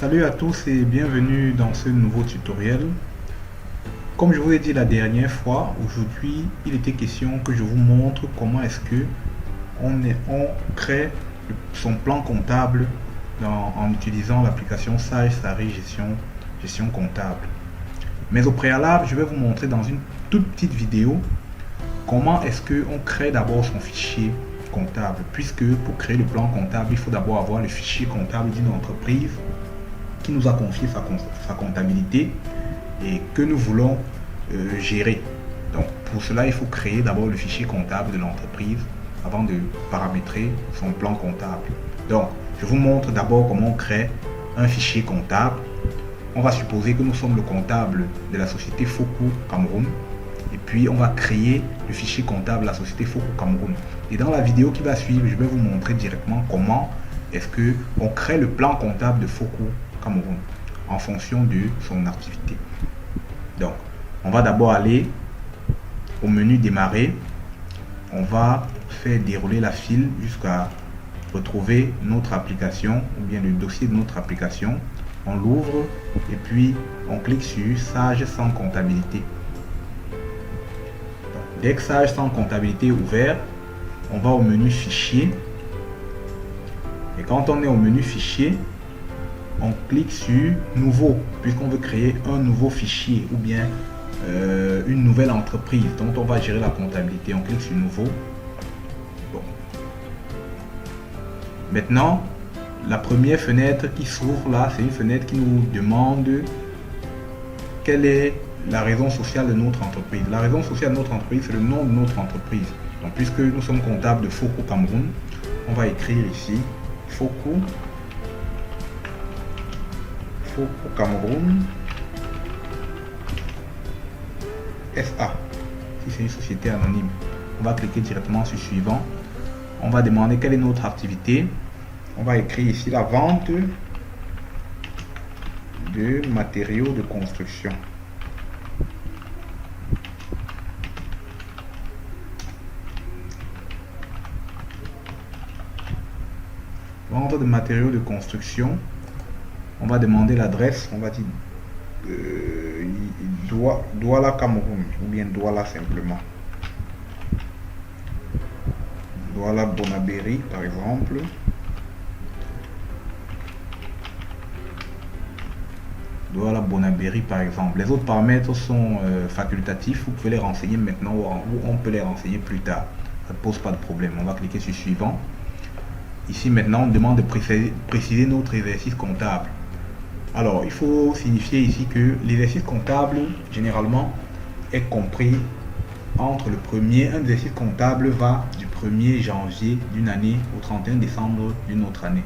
Salut à tous et bienvenue dans ce nouveau tutoriel. Comme je vous ai dit la dernière fois, aujourd'hui il était question que je vous montre comment est-ce que on crée son plan comptable en utilisant l'application Sage Sari gestion comptable. Mais au préalable, je vais vous montrer dans une toute petite vidéo comment est-ce que on crée d'abord son fichier comptable, puisque pour créer le plan comptable, il faut d'abord avoir le fichier comptable d'une entreprise qui nous a confié sa comptabilité et que nous voulons gérer. Donc pour cela, il faut créer d'abord le fichier comptable de l'entreprise avant de paramétrer son plan comptable. Donc je vous montre d'abord comment on crée un fichier comptable. On va supposer que nous sommes le comptable de la société Foku Cameroun. Et puis on va créer le fichier comptable de la société Foku Cameroun. Et dans la vidéo qui va suivre, je vais vous montrer directement comment est-ce que on crée le plan comptable de Foku Cameroun en fonction de son activité. Donc on va d'abord aller au menu démarrer. On va faire dérouler la file jusqu'à retrouver notre application ou bien le dossier de notre application. On l'ouvre et puis on clique sur Sage sans comptabilité. Donc, dès que Sage sans comptabilité est ouvert, on va au menu fichier. Et quand on est au menu fichier, on clique sur nouveau, puisqu'on veut créer un nouveau fichier ou bien une nouvelle entreprise dont on va gérer la comptabilité. On clique sur nouveau. Bon. Maintenant, la première fenêtre qui s'ouvre là, c'est une fenêtre qui nous demande quelle est la raison sociale de notre entreprise. La raison sociale de notre entreprise, c'est le nom de notre entreprise. Donc puisque nous sommes comptables de Foku Cameroun, on va écrire ici Foku Cameroun SA. Si c'est une société anonyme, on va cliquer directement sur suivant. On va demander quelle est notre activité. On va écrire ici la vente de matériaux de construction. Vente de matériaux de construction. On va demander l'adresse. On va dire Douala Cameroun ou bien Douala simplement. Douala Bonabéry par exemple. Douala Bonabéry par exemple. Les autres paramètres sont facultatifs. Vous pouvez les renseigner maintenant ou on peut les renseigner plus tard. Ça ne pose pas de problème. On va cliquer sur suivant. Ici maintenant on demande de préciser notre exercice comptable. Alors il faut signifier ici que l'exercice comptable généralement est compris entre le premier. Un exercice comptable va du 1er janvier d'une année au 31 décembre d'une autre année.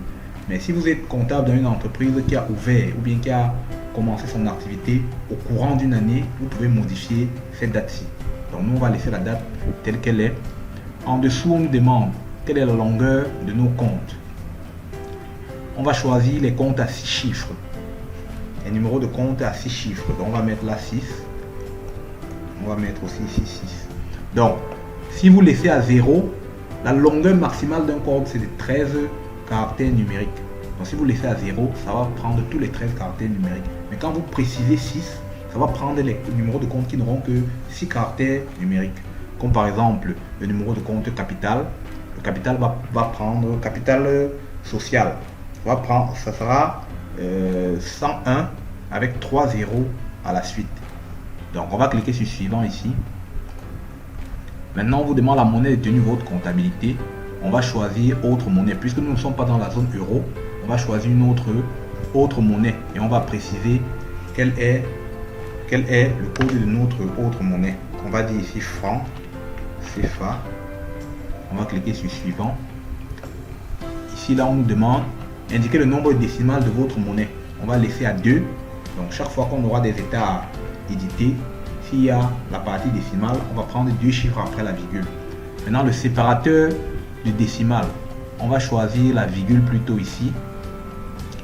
Mais si vous êtes comptable dans une entreprise qui a ouvert ou bien qui a commencé son activité au courant d'une année, vous pouvez modifier cette date-ci. Donc nous on va laisser la date telle qu'elle est. En dessous on nous demande quelle est la longueur de nos comptes. On va choisir les comptes à 6 chiffres. Les numéros de compte à 6 chiffres. Donc on va mettre là 6. On va mettre aussi ici 6. Donc si vous laissez à 0, la longueur maximale d'un compte c'est de 13 caractères numériques. Donc si vous laissez à 0, ça va prendre tous les 13 caractères numériques. Mais quand vous précisez 6, ça va prendre les numéros de compte qui n'auront que 6 caractères numériques. Comme par exemple le numéro de compte capital. Le capital va prendre capital social. Ça sera 101 avec 3 zéros à la suite. Donc on va cliquer sur suivant ici. Maintenant on vous demande la monnaie détenue votre comptabilité. On va choisir autre monnaie. Puisque nous ne sommes pas dans la zone euro, on va choisir une autre monnaie et on va préciser quel est le code de notre autre monnaie. On va dire ici franc CFA. On va cliquer sur suivant. Ici là on nous demande indiquer le nombre décimal de votre monnaie. On va laisser à 2. Donc chaque fois qu'on aura des états à éditer, s'il y a la partie décimale, on va prendre 2 chiffres après la virgule. Maintenant le séparateur de décimal, on va choisir la virgule plutôt ici.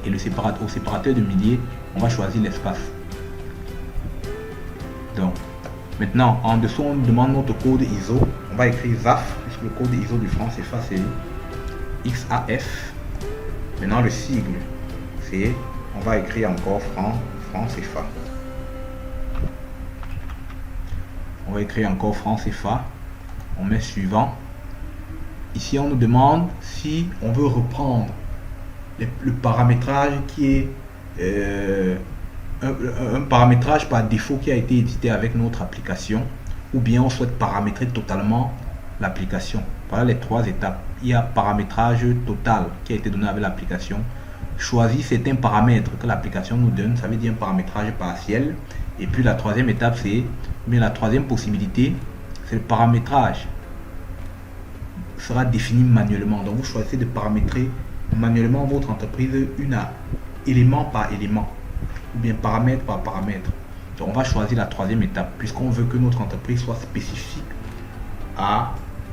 Et au séparateur de milliers, on va choisir l'espace. Donc maintenant en dessous on demande notre code ISO. On va écrire ZAF puisque le code ISO du franc CFA c'est XAF. Maintenant le sigle c'est On va écrire encore franc CFA. On va écrire encore franc CFA. On met suivant. Ici, on nous demande si on veut reprendre le paramétrage qui est un paramétrage par défaut qui a été édité avec notre application, ou bien on souhaite paramétrer totalement l'application. Voilà les trois étapes. Il y a paramétrage total qui a été donné avec l'application. Choisis certains paramètres que l'application nous donne, ça veut dire un paramétrage partiel. Et puis la troisième étape, la troisième possibilité, c'est le paramétrage sera défini manuellement. Donc vous choisissez de paramétrer manuellement votre entreprise élément par élément, ou bien paramètre par paramètre. Donc on va choisir la troisième étape, puisqu'on veut que notre entreprise soit spécifique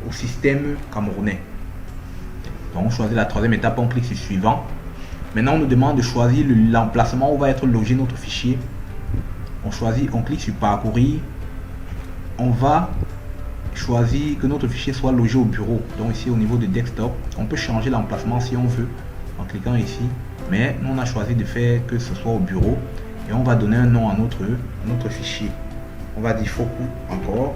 au système camerounais. Donc on choisit la troisième étape, on clique sur suivant. Maintenant on nous demande de choisir l'emplacement où va être logé notre fichier. On clique sur parcourir. On va choisir que notre fichier soit logé au bureau. Donc ici au niveau de desktop, on peut changer l'emplacement si on veut en cliquant ici, mais nous on a choisi de faire que ce soit au bureau, et on va donner un nom à notre fichier. On va dire Foku encore,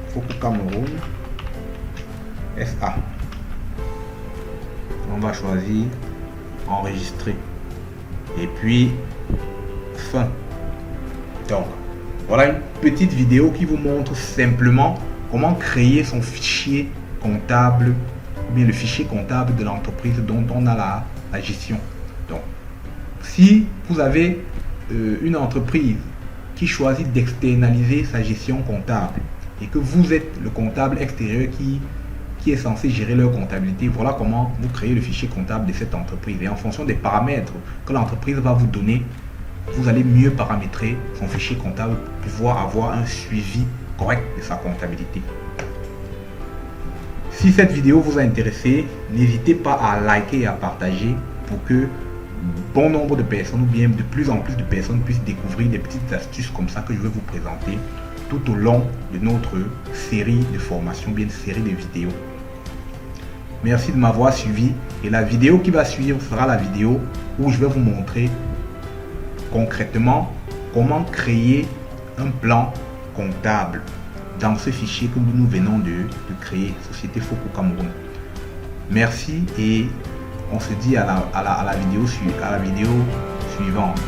Foku Cameroun SA. On va choisir enregistrer et puis fin. Donc voilà une petite vidéo qui vous montre simplement comment créer son fichier comptable, ou bien le fichier comptable de l'entreprise dont on a la gestion. Donc si vous avez une entreprise qui choisit d'externaliser sa gestion comptable et que vous êtes le comptable extérieur qui est censé gérer leur comptabilité, voilà comment vous créez le fichier comptable de cette entreprise. Et en fonction des paramètres que l'entreprise va vous donner, vous allez mieux paramétrer son fichier comptable pour pouvoir avoir un suivi correct de sa comptabilité. Si cette vidéo vous a intéressé, n'hésitez pas à liker et à partager pour que bon nombre de personnes, ou bien de plus en plus de personnes, puissent découvrir des petites astuces comme ça que je vais vous présenter tout au long de notre série de formations, bien de série de vidéos. Merci de m'avoir suivi, et la vidéo qui va suivre sera la vidéo où je vais vous montrer concrètement comment créer un plan comptable dans ce fichier que nous venons de créer, Société Foku Cameroun. Merci, et on se dit à la vidéo suivante.